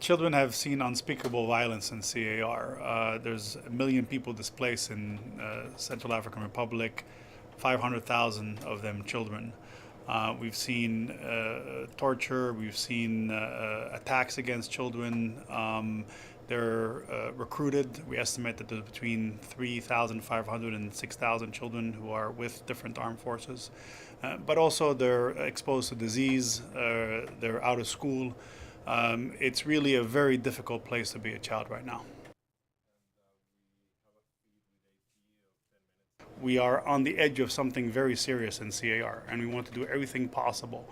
Children have seen unspeakable violence in CAR. There's 1 million people displaced in Central African Republic, 500,000 of them children. We've seen torture, we've seen attacks against children. They're recruited. We estimate that there's between 3,500 and 6,000 children who are with different armed forces. But also they're exposed to disease, they're out of school. It's really a very difficult place to be a child right now. We are on the edge of something very serious in CAR, and we want to do everything possible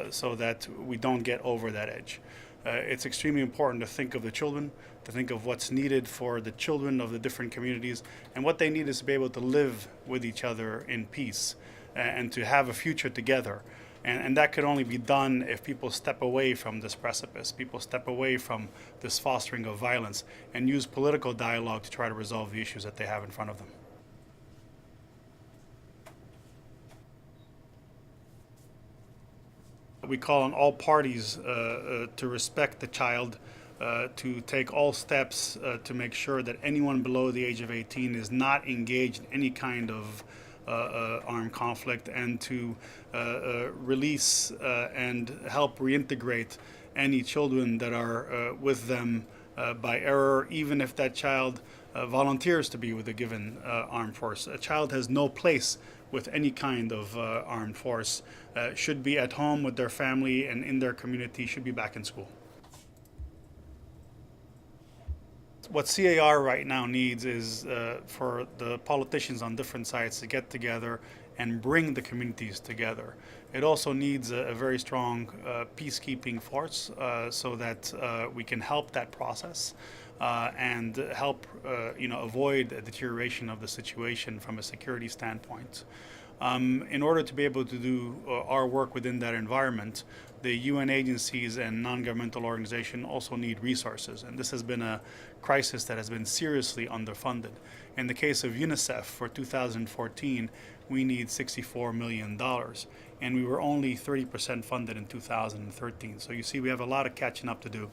so that we don't get over that edge. It's extremely important to think of the children, to think of what's needed for the children of the different communities, and what they need is to be able to live with each other in peace and to have a future together. And that could only be done if people step away from this precipice, people step away from this fostering of violence and use political dialogue to try to resolve the issues that they have in front of them. We call on all parties to respect the child, to take all steps to make sure that anyone below the age of 18 is not engaged in any kind of armed conflict, and to release and help reintegrate any children that are with them by error, even if that child volunteers to be with a given armed force. A child has no place with any kind of armed force, should be at home with their family and in their community, should be back in school. What CAR right now needs is for the politicians on different sides to get together and bring the communities together. It also needs a very strong peacekeeping force so that we can help that process and help avoid a deterioration of the situation from a security standpoint. In order to be able to do our work within that environment, the UN agencies and non-governmental organizations also need resources, and this has been a crisis that has been seriously underfunded. In the case of UNICEF for 2014, we need $64 million, and we were only 30% funded in 2013. So you see, we have a lot of catching up to do.